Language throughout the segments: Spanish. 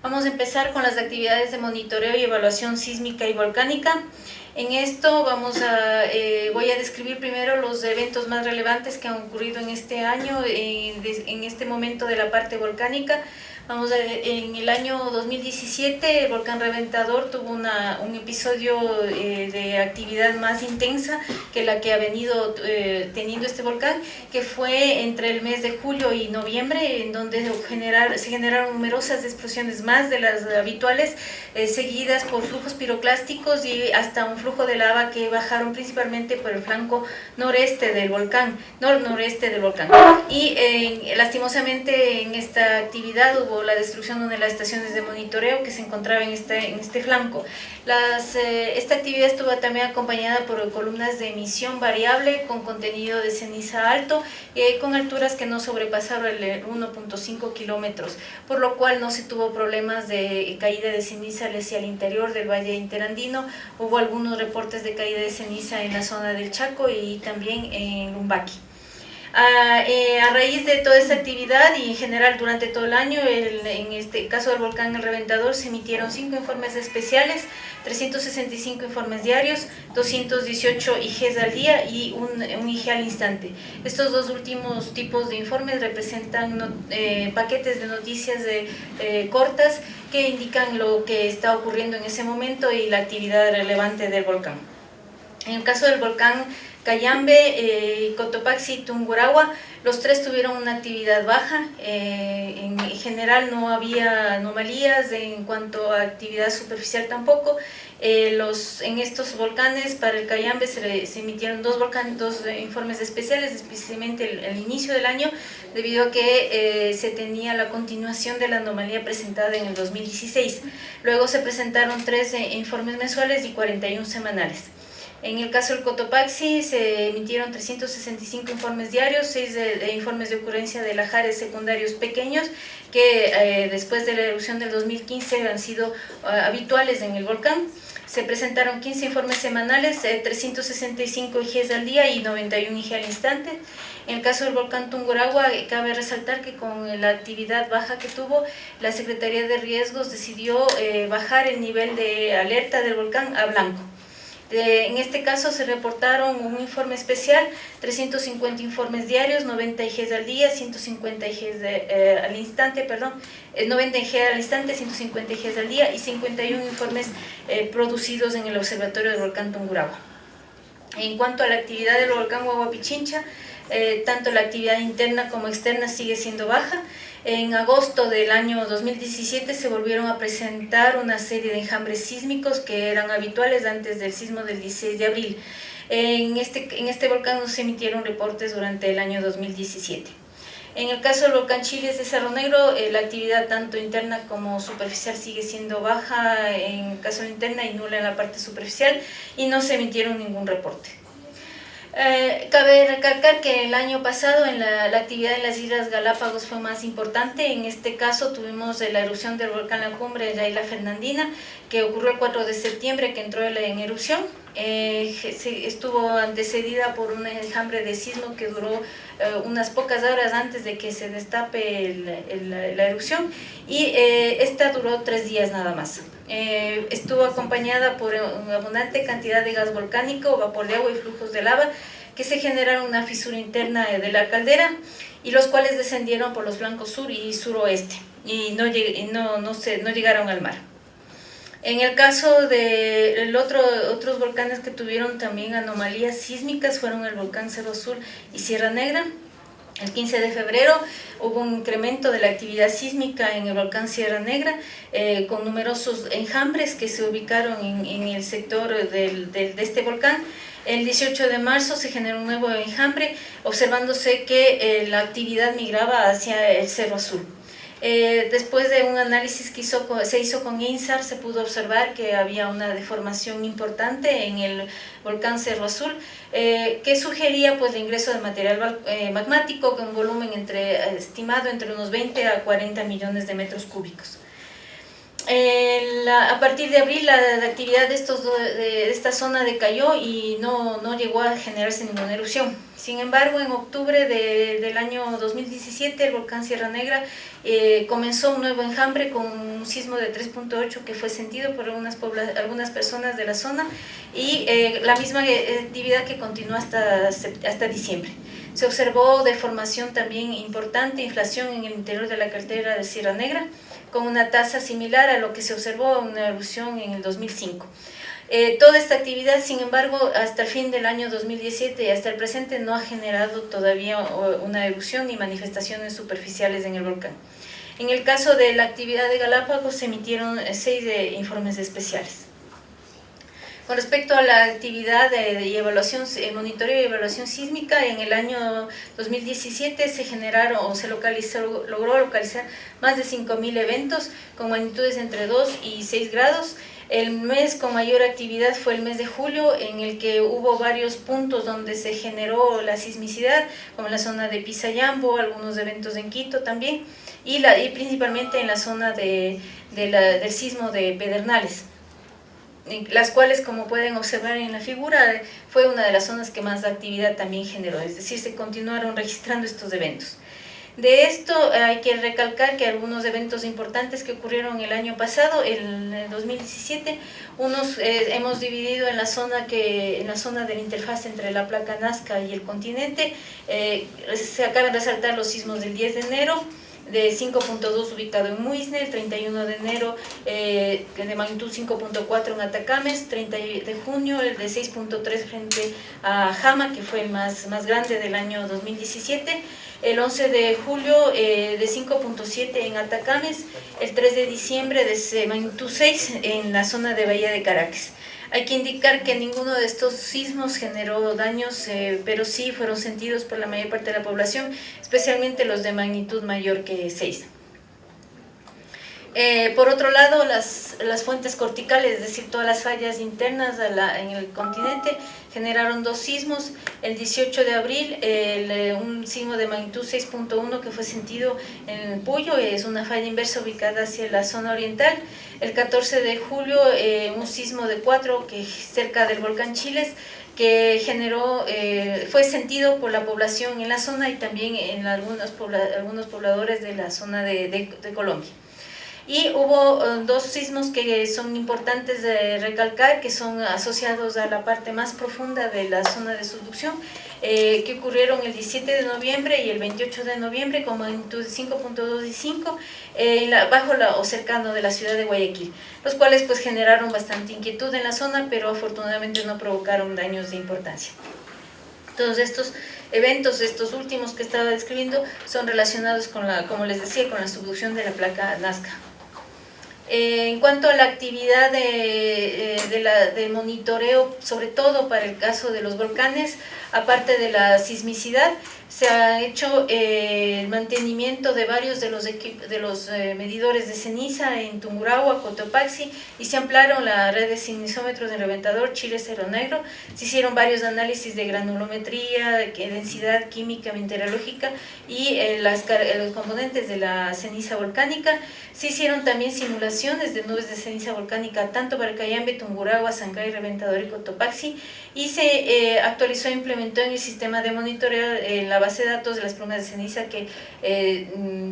Vamos a empezar con las actividades de monitoreo y evaluación sísmica y volcánica. En esto voy a describir primero los eventos más relevantes que han ocurrido en este año, en este momento de la parte volcánica. En el año 2017 el volcán Reventador tuvo un episodio de actividad más intensa que la que ha venido teniendo este volcán, que fue entre el mes de julio y noviembre, en donde se generaron numerosas explosiones más de las habituales, seguidas por flujos piroclásticos y hasta un flujo de lava que bajaron principalmente por el flanco noreste del volcán, noreste del volcán. Y lastimosamente en esta actividad hubo la destrucción de una de las estaciones de monitoreo que se encontraba en este flanco. Esta actividad estuvo también acompañada por columnas de emisión variable con contenido de ceniza alto, con alturas que no sobrepasaron el 1.5 kilómetros, por lo cual no se tuvo problemas de caída de ceniza hacia el interior del Valle Interandino. Hubo algunos reportes de caída de ceniza en la zona del Chaco y también en Lumbaqui. A raíz de toda esta actividad y en general durante todo el año, en este caso del volcán El Reventador, se emitieron 5 informes especiales, 365 informes diarios, 218 IGs al día y un IG al instante. Estos dos últimos tipos de informes representan paquetes de noticias cortas que indican lo que está ocurriendo en ese momento y la actividad relevante del volcán. En el caso del volcán Cayambe, Cotopaxi y Tungurahua, los tres tuvieron una actividad baja. En general no había anomalías en cuanto a actividad superficial tampoco. En estos volcanes, para el Cayambe se emitieron dos informes especiales, especialmente al inicio del año, debido a que se tenía la continuación de la anomalía presentada en el 2016. Luego se presentaron 3 informes mensuales y 41 semanales. En el caso del Cotopaxi se emitieron 365 informes diarios, 6 informes de ocurrencia de lahares secundarios pequeños que después de la erupción del 2015 han sido habituales en el volcán. Se presentaron 15 informes semanales, 365 IGs al día y 91 IG al instante. En el caso del volcán Tungurahua, cabe resaltar que con la actividad baja que tuvo, la Secretaría de Riesgos decidió bajar el nivel de alerta del volcán a blanco. En este caso se reportaron un informe especial, 350 informes diarios, 90 IGs al día, 150 IGs al instante, 90 IG al instante, 150 IGs al día y 51 informes producidos en el observatorio del volcán Tungurahua. En cuanto a la actividad del volcán Huayllay, tanto la actividad interna como externa sigue siendo baja. En agosto del año 2017 se volvieron a presentar una serie de enjambres sísmicos que eran habituales antes del sismo del 16 de abril. En este volcán no se emitieron reportes durante el año 2017. En el caso del volcán Chiles de Cerro Negro, la actividad tanto interna como superficial sigue siendo baja en el caso de interna y nula en la parte superficial, y no se emitieron ningún reporte. Cabe recalcar que el año pasado la actividad en las Islas Galápagos fue más importante. En este caso tuvimos la erupción del volcán La Cumbre, la isla Fernandina, que ocurrió el 4 de septiembre, que entró en erupción. Estuvo antecedida por un enjambre de sismo que duró unas pocas horas antes de que se destape la erupción, y esta duró 3 días nada más. Estuvo acompañada por una abundante cantidad de gas volcánico, vapor de agua y flujos de lava que se generaron una fisura interna de la caldera, y los cuales descendieron por los flancos sur y suroeste y no llegaron al mar. En el caso de otros volcanes que tuvieron también anomalías sísmicas fueron el volcán Cerro Azul y Sierra Negra. El 15 de febrero hubo un incremento de la actividad sísmica en el volcán Sierra Negra, con numerosos enjambres que se ubicaron en el sector de este volcán. El 18 de marzo se generó un nuevo enjambre, observándose que la actividad migraba hacia el Cerro Azul. Después de un análisis que se hizo con INSAR, se pudo observar que había una deformación importante en el volcán Cerro Azul, que sugería el ingreso de material magmático con un volumen estimado entre unos 20 a 40 millones de metros cúbicos. A partir de abril la actividad de esta zona decayó y no llegó a generarse ninguna erupción. Sin embargo, en octubre del año 2017 el volcán Sierra Negra comenzó un nuevo enjambre con un sismo de 3.8 que fue sentido por algunas personas de la zona y la misma actividad que continuó hasta diciembre. Se observó deformación también importante, inflación en el interior de la caldera de Sierra Negra, con una tasa similar a lo que se observó en una erupción en el 2005. Toda esta actividad, sin embargo, hasta el fin del año 2017 y hasta el presente no ha generado todavía una erupción ni manifestaciones superficiales en el volcán. En el caso de la actividad de Galápagos se emitieron 6 informes especiales. Con respecto a la actividad de evaluación, monitoreo y evaluación sísmica, en el año 2017 se generaron o se logró localizar más de 5.000 eventos con magnitudes entre 2 y 6 grados. El mes con mayor actividad fue el mes de julio, en el que hubo varios puntos donde se generó la sismicidad, como en la zona de Pisayambo, algunos eventos en Quito también, y principalmente en la zona del sismo de Pedernales, las cuales, como pueden observar en la figura, fue una de las zonas que más actividad también generó, es decir, se continuaron registrando estos eventos. De esto hay que recalcar que algunos eventos importantes que ocurrieron el año pasado, en el 2017, hemos dividido en la zona de la interfaz entre la placa Nazca y el continente. Se acaban de resaltar los sismos del 10 de enero, de 5.2 ubicado en Muisne, el 31 de enero de magnitud 5.4 en Atacames, 30 de junio el de 6.3 frente a Jama, que fue el más grande del año 2017, el 11 de julio de 5.7 en Atacames, el 3 de diciembre de magnitud 6 en la zona de Bahía de Caracas. Hay que indicar que ninguno de estos sismos generó daños, pero sí fueron sentidos por la mayor parte de la población, especialmente los de magnitud mayor que 6. Por otro lado, las fuentes corticales, es decir, todas las fallas internas en el continente, generaron 2 sismos. El 18 de abril, un sismo de magnitud 6.1 que fue sentido en el Puyo, es una falla inversa ubicada hacia la zona oriental. El 14 de julio, un sismo de 4 cerca del volcán Chiles, que fue sentido por la población en la zona y también en algunos pobladores de la zona de Colombia. Y hubo 2 sismos que son importantes de recalcar, que son asociados a la parte más profunda de la zona de subducción, que ocurrieron el 17 de noviembre y el 28 de noviembre con magnitud de 5.2 y 5 bajo o cercano de la ciudad de Guayaquil, los cuales pues generaron bastante inquietud en la zona, pero afortunadamente no provocaron daños de importancia. Todos estos eventos, estos últimos que estaba describiendo, son relacionados con como les decía, con la subducción de la placa Nazca. En cuanto a la actividad de monitoreo, sobre todo para el caso de los volcanes, aparte de la sismicidad, se ha hecho el mantenimiento de varios de los medidores de ceniza en Tungurahua, Cotopaxi, y se ampliaron la red de sismómetros del Reventador Chile Cerro Negro. Se hicieron varios análisis de granulometría, densidad química, mineralógica y los componentes de la ceniza volcánica. Se hicieron también simulaciones de nubes de ceniza volcánica tanto para Cayambe, Tungurahua, Sancay, Reventador y Cotopaxi, y se actualizó e implementó en el sistema de monitoreo la base de datos de las plumas de ceniza que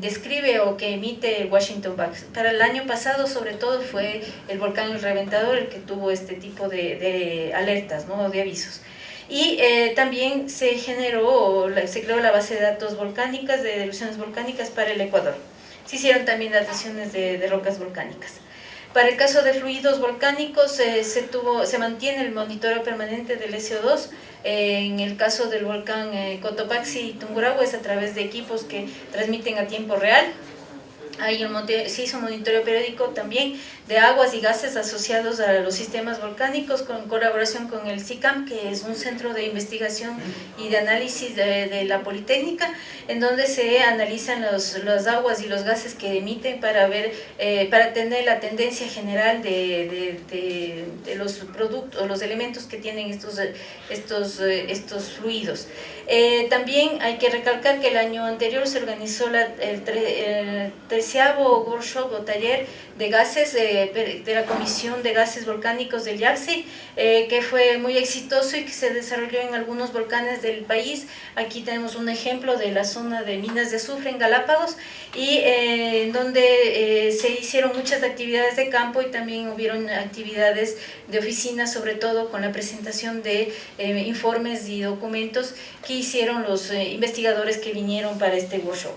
describe o que emite el Washington Box. Para el año pasado, sobre todo, fue el volcán El Reventador el que tuvo este tipo de alertas, ¿no?, de avisos. Y también se creó la base de datos volcánicas, de erupciones volcánicas para el Ecuador. Se hicieron también dataciones de rocas volcánicas. Para el caso de fluidos volcánicos, se mantiene el monitoreo permanente del SO2. En el caso del volcán Cotopaxi y Tungurahua es a través de equipos que transmiten a tiempo real. Se hizo monitoreo periódico también de aguas y gases asociados a los sistemas volcánicos con colaboración con el CICAM, que es un centro de investigación y de análisis de la Politécnica, en donde se analizan las aguas y los gases que emiten para tener la tendencia general de los productos o los elementos que tienen estos fluidos. También hay que recalcar que el año anterior se organizó el 13º workshop o taller de gases de la Comisión de Gases Volcánicos del IAGSI, que fue muy exitoso y que se desarrolló en algunos volcanes del país. Aquí tenemos un ejemplo de la zona de minas de azufre en Galápagos, y donde se hicieron muchas actividades de campo y también hubieron actividades de oficina, sobre todo con la presentación de informes y documentos que hicieron los investigadores que vinieron para este workshop.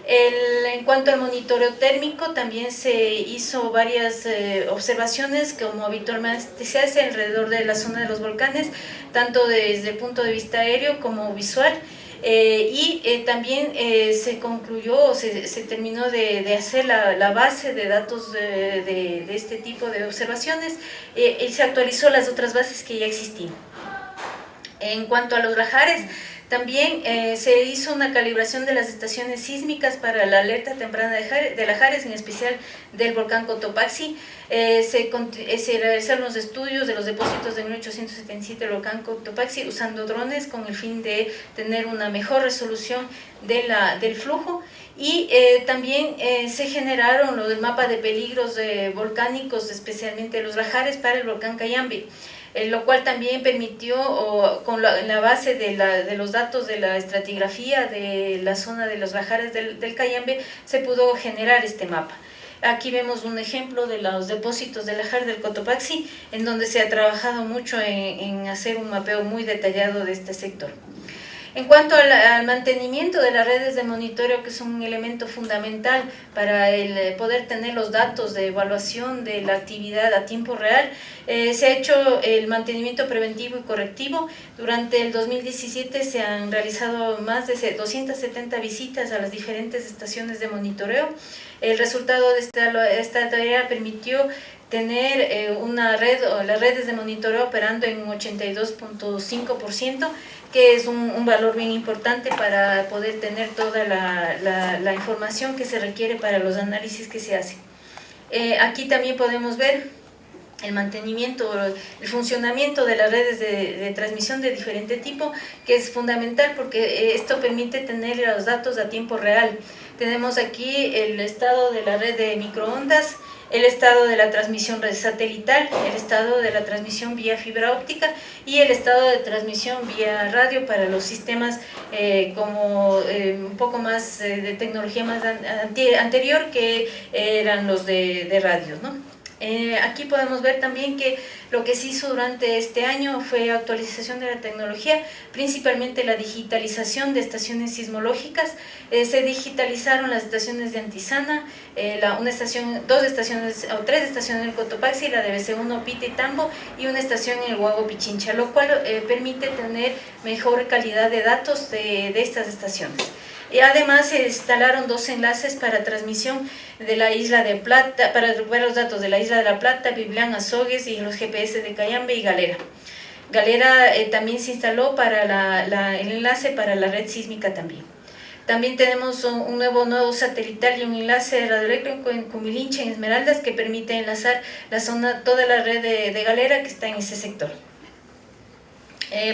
En cuanto al monitoreo térmico, también se hizo varias observaciones, como habitualmente se hace alrededor de la zona de los volcanes, tanto desde el punto de vista aéreo como visual. También se concluyó, se terminó de hacer la base de datos de este tipo de observaciones, y se actualizó las otras bases que ya existían. En cuanto a los lahares, también se hizo una calibración de las estaciones sísmicas para la alerta temprana de lahares, en especial del volcán Cotopaxi. Se realizaron los estudios de los depósitos de 1877 del volcán Cotopaxi usando drones con el fin de tener una mejor resolución del flujo. Y también se generaron lo del mapa de peligros volcánicos, especialmente los lahares, para el volcán Cayambe, lo cual también permitió, con la base de los datos de la estratigrafía de la zona de los lahares del Cayambe, se pudo generar este mapa. Aquí vemos un ejemplo de los depósitos de lajar del Cotopaxi, en donde se ha trabajado mucho en hacer un mapeo muy detallado de este sector. En cuanto al mantenimiento de las redes de monitoreo, que son un elemento fundamental para poder tener los datos de evaluación de la actividad a tiempo real, se ha hecho el mantenimiento preventivo y correctivo. Durante el 2017 se han realizado más de 270 visitas a las diferentes estaciones de monitoreo. El resultado de esta tarea permitió tener las redes de monitoreo operando en un 82.5%, que es un valor bien importante para poder tener toda la información que se requiere para los análisis que se hacen. Aquí también podemos ver el mantenimiento, el funcionamiento de las redes de transmisión de diferente tipo, que es fundamental porque esto permite tener los datos a tiempo real. Tenemos aquí el estado de la red de microondas, el estado de la transmisión satelital, el estado de la transmisión vía fibra óptica y el estado de transmisión vía radio para los sistemas un poco más de tecnología más anterior, que eran los de radios, ¿no? Aquí podemos ver también que lo que se hizo durante este año fue actualización de la tecnología, principalmente la digitalización de estaciones sismológicas. Se digitalizaron las estaciones de Antisana, tres estaciones en el Cotopaxi, la de BC1, Pita y Tambo, y una estación en el Huago Pichincha, lo cual permite tener mejor calidad de datos de estas estaciones. Y además se instalaron 2 enlaces para transmisión de la Isla de Plata, para recuperar los datos de la Isla de la Plata, Biblián, Azogues y los GPS de Cayambe y Galera. Galera también se instaló para el enlace para la red sísmica también. También tenemos un nuevo nodo satelital y un enlace radioeléctrico en Cumilinche, en Esmeraldas, que permite enlazar toda la red de Galera que está en ese sector.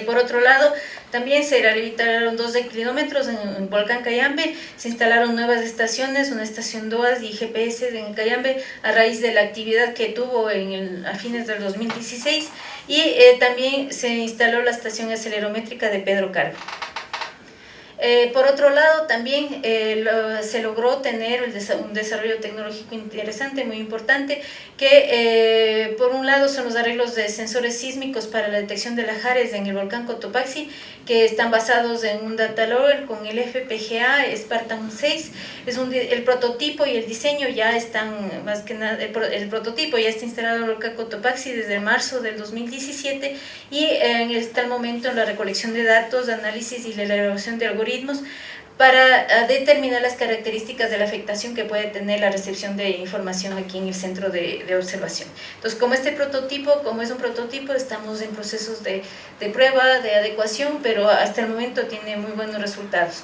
Por otro lado, también se rehabilitaron 2 declinómetros en el volcán Cayambe, se instalaron nuevas estaciones, una estación DOAS y GPS en el Cayambe a raíz de la actividad que tuvo a fines del 2016, y también se instaló la estación acelerométrica de Pedro Cargo. Por otro lado, también se logró tener un desarrollo tecnológico interesante, muy importante, que por un lado son los arreglos de sensores sísmicos para la detección de lahares en el volcán Cotopaxi, que están basados en un data logger con el FPGA Spartan 6. El prototipo y el diseño ya están, más que nada, el prototipo ya está instalado en el volcán Cotopaxi desde marzo del 2017, y está el momento en la recolección de datos, análisis y la elaboración de algoritmos para determinar las características de la afectación que puede tener la recepción de información aquí en el centro de observación. Entonces, como es un prototipo, estamos en procesos de prueba, de adecuación, pero hasta el momento tiene muy buenos resultados.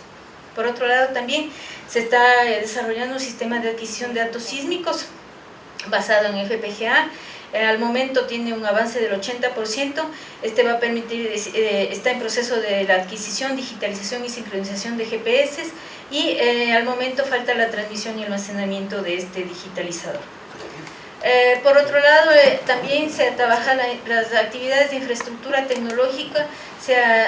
Por otro lado, también se está desarrollando un sistema de adquisición de datos sísmicos basado en FPGA. al momento tiene un avance del 80%, este va a permitir, está en proceso de la adquisición, digitalización y sincronización de GPS y al momento falta la transmisión y almacenamiento de este digitalizador. Por otro lado, también se trabaja las actividades de infraestructura tecnológica,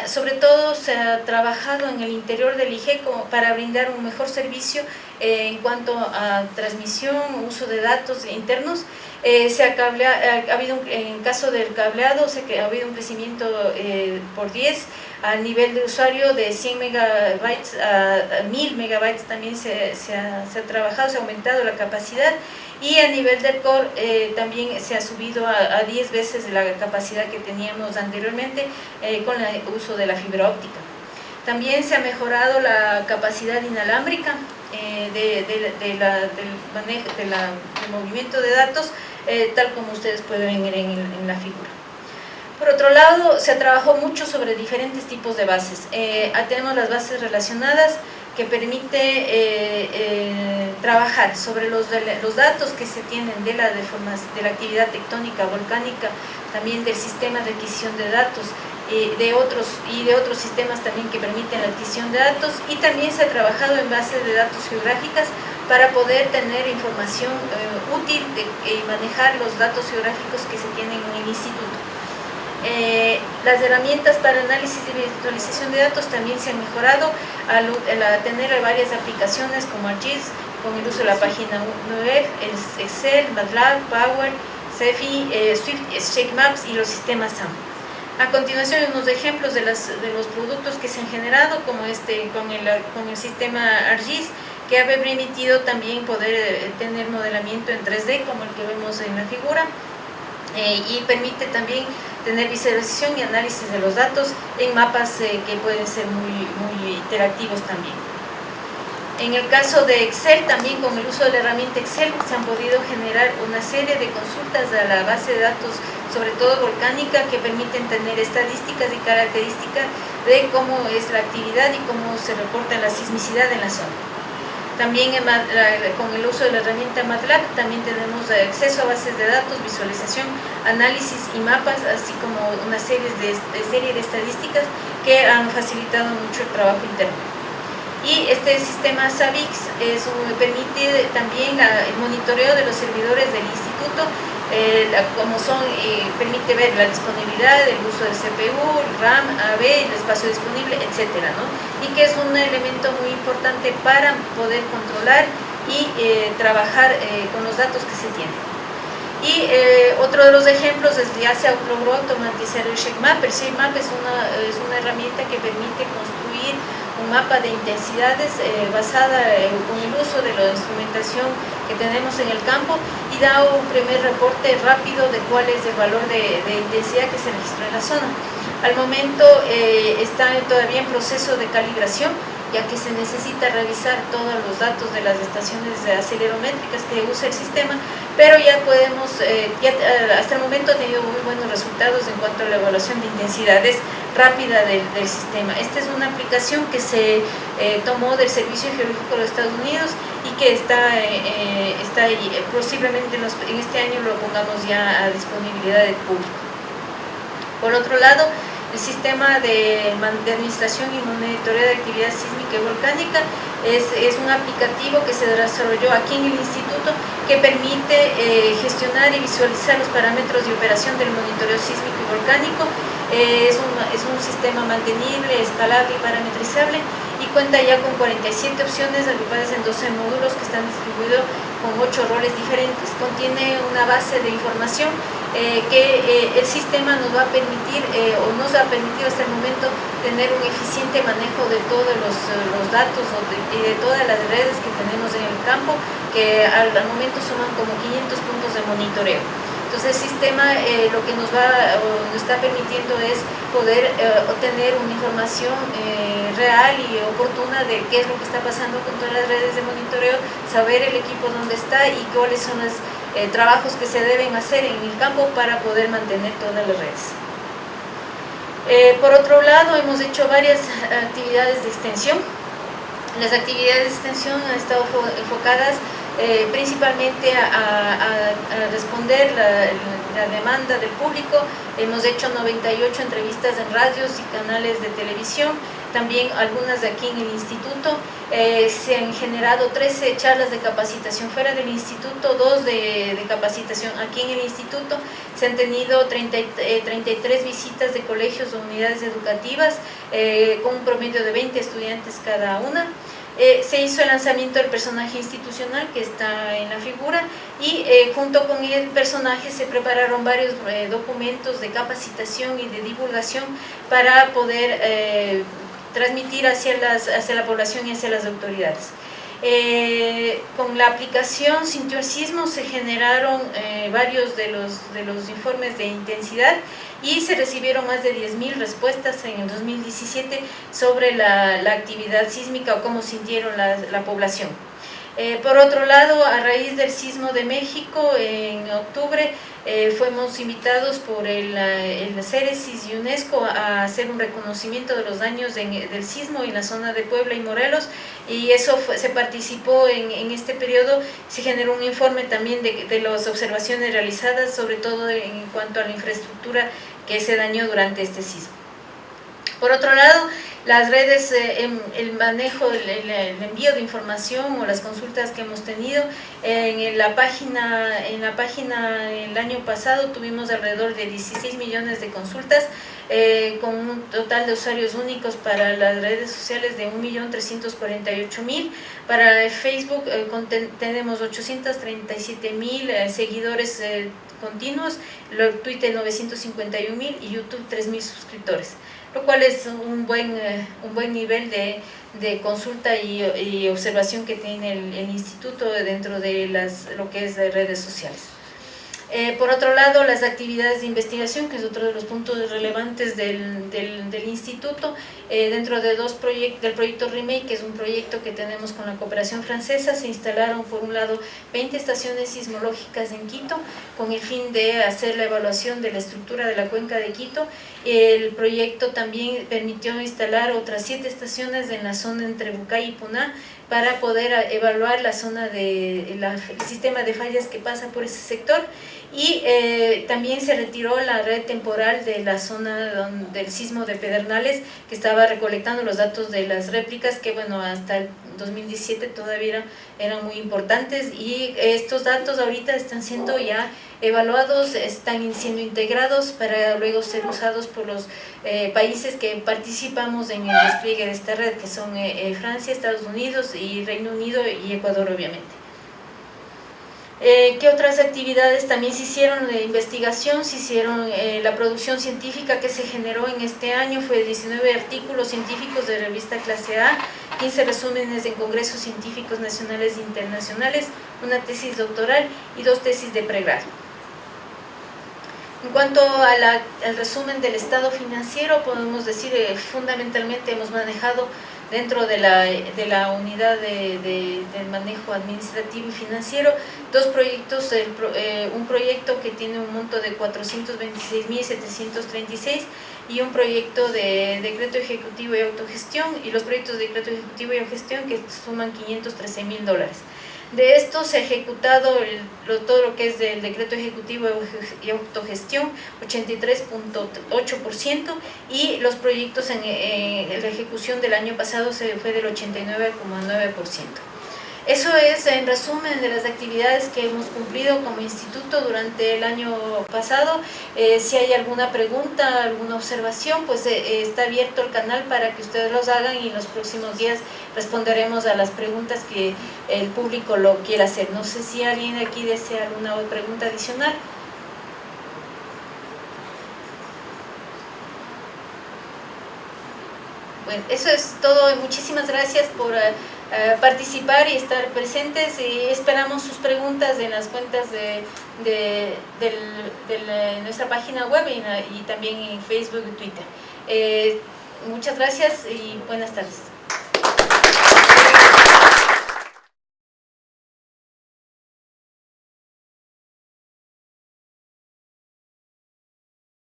sobre todo se ha trabajado en el interior del IGE para brindar un mejor servicio en cuanto a transmisión, uso de datos internos. Ha habido en caso del cableado, ha habido un crecimiento por 10 al nivel de usuario de 100 megabytes a 1000 megabytes también se ha trabajado, se ha aumentado la capacidad y a nivel del core también se ha subido a 10 veces la capacidad que teníamos anteriormente con el uso de la fibra óptica. También se ha mejorado la capacidad inalámbrica del movimiento de datos, tal como ustedes pueden ver en la figura. Por otro lado, se trabajó mucho sobre diferentes tipos de bases. Tenemos las bases relacionadas que permite trabajar sobre los datos que se tienen de la actividad tectónica, volcánica, también del sistema de adquisición de datos, de otros sistemas también que permiten la adquisición de datos, y también se ha trabajado en bases de datos geográficas para poder tener información útil y manejar los datos geográficos que se tienen en el instituto. Las herramientas para análisis y visualización de datos también se han mejorado al tener varias aplicaciones como ArcGIS, con el uso de la página web, Excel, MATLAB, Power, Cephi, Swift, ShakeMaps y los sistemas SAM. A continuación, unos ejemplos de los productos que se han generado, como con el sistema ArcGIS, que ha permitido también poder tener modelamiento en 3D, como el que vemos en la figura, y permite también tener visualización y análisis de los datos en mapas que pueden ser muy interactivos también. En el caso de Excel, también con el uso de la herramienta Excel se han podido generar una serie de consultas a la base de datos, sobre todo volcánica, que permiten tener estadísticas y características de cómo es la actividad y cómo se reporta la sismicidad en la zona. También con el uso de la herramienta MATLAB también tenemos acceso a bases de datos, visualización, análisis y mapas, así como una serie de estadísticas que han facilitado mucho el trabajo interno. Y este sistema SAVIX permite también el monitoreo de los servidores del instituto, permite ver la disponibilidad, el uso del CPU, RAM, AB, el espacio disponible, etcétera, ¿no? Y que es un elemento muy importante para poder controlar y trabajar con los datos que se tienen. Y otro de los ejemplos es ya se logró automatizar el ShakeMap. El ShakeMap es una herramienta que permite construir un mapa de intensidades basada con el uso de la instrumentación que tenemos en el campo, y da un primer reporte rápido de cuál es el valor de intensidad que se registró en la zona. Al momento está todavía en proceso de calibración, ya que se necesita revisar todos los datos de las estaciones acelerométricas que usa el sistema, pero ya podemos, hasta el momento ha tenido muy buenos resultados en cuanto a la evaluación de intensidades rápida del sistema. Esta es una aplicación que se tomó del Servicio Geológico de los Estados Unidos y que está ahí. Posiblemente en este año lo pongamos ya a disponibilidad del público. Por otro lado, el sistema de administración y monitoreo de actividad sísmica y volcánica es un aplicativo que se desarrolló aquí en el instituto, que permite gestionar y visualizar los parámetros de operación del monitoreo sísmico y volcánico. Es un sistema mantenible, escalable y parametrizable, y cuenta ya con 47 opciones agrupadas en 12 módulos que están distribuidos con 8 roles diferentes. Contiene una base de información que el sistema nos va a permitir, o nos ha permitido hasta el momento, tener un eficiente manejo de todos los datos y de todas las redes que tenemos en el campo, que al momento suman como 500 puntos de monitoreo. Entonces el sistema lo que nos está permitiendo es poder obtener una información real y oportuna de qué es lo que está pasando con todas las redes de monitoreo, saber el equipo dónde está y cuáles son los trabajos que se deben hacer en el campo para poder mantener todas las redes. Por otro lado, hemos hecho varias actividades de extensión. Las actividades de extensión han estado enfocadas principalmente a responder la demanda del público. Hemos hecho 98 entrevistas en radios y canales de televisión, también algunas de aquí en el instituto. Se han generado 13 charlas de capacitación fuera del instituto, 2 de capacitación aquí en el instituto. Se han tenido 33 visitas de colegios o unidades educativas con un promedio de 20 estudiantes cada una. Se hizo el lanzamiento del personaje institucional que está en la figura y junto con el personaje se prepararon varios documentos de capacitación y de divulgación para poder transmitir hacia la población y hacia las autoridades. Con la aplicación Sintió el Sismo se generaron varios de los informes de intensidad y se recibieron más de 10.000 respuestas en el 2017 sobre la actividad sísmica o cómo sintieron la población. Por otro lado, a raíz del sismo de México, en octubre, fuimos invitados por el CERESIS y UNESCO a hacer un reconocimiento de los daños del sismo en la zona de Puebla y Morelos, y eso se participó en este periodo. Se generó un informe también de las observaciones realizadas, sobre todo en cuanto a la infraestructura que se dañó durante este sismo. Por otro lado, las redes, el manejo, el envío de información o las consultas que hemos tenido en la página el año pasado tuvimos alrededor de 16 millones de consultas, con un total de usuarios únicos para las redes sociales de 1.348.000. Para Facebook tenemos 837.000 seguidores continuos, Twitter 951.000 y YouTube 3.000 suscriptores, lo cual es un buen nivel de consulta y observación que tiene el instituto dentro de lo que es de redes sociales. Por otro lado, las actividades de investigación, que es otro de los puntos relevantes del instituto, dentro de del proyecto REMAKE, que es un proyecto que tenemos con la cooperación francesa, se instalaron por un lado 20 estaciones sismológicas en Quito, con el fin de hacer la evaluación de la estructura de la cuenca de Quito. El proyecto también permitió instalar otras 7 estaciones en la zona entre Bucay y Puná, para poder evaluar la zona el sistema de fallas que pasa por ese sector, y también se retiró la red temporal de la zona del sismo de Pedernales, que estaba recolectando los datos de las réplicas, que bueno, hasta el 2017 todavía eran muy importantes, y estos datos ahorita están siendo ya evaluados, están siendo integrados para luego ser usados por los países que participamos en el despliegue de esta red, que son Francia, Estados Unidos y Reino Unido y Ecuador, obviamente. ¿Qué otras actividades también se hicieron de investigación? Se hicieron la producción científica que se generó en este año, fue 19 artículos científicos de revista clase A, 15 resúmenes en congresos científicos nacionales e internacionales, una tesis doctoral y 2 tesis de pregrado. En cuanto al resumen del estado financiero, podemos decir fundamentalmente hemos manejado dentro de la unidad del manejo administrativo y financiero 2 proyectos, un proyecto que tiene un monto de 426.736 y un proyecto de decreto ejecutivo y autogestión, y los proyectos de decreto ejecutivo y autogestión que suman $513.000. De esto se ha ejecutado todo lo que es del decreto ejecutivo y autogestión, 83.8%, y los proyectos en la ejecución del año pasado fue del 89.9%. Eso es en resumen de las actividades que hemos cumplido como instituto durante el año pasado. Si hay alguna pregunta, alguna observación, pues está abierto el canal para que ustedes los hagan, y en los próximos días responderemos a las preguntas que el público lo quiera hacer. No sé si alguien aquí desea alguna pregunta adicional. Bueno, eso es todo. Muchísimas gracias por participar y estar presentes, y esperamos sus preguntas en las cuentas de nuestra página web y también en Facebook y Twitter. Muchas gracias y buenas tardes.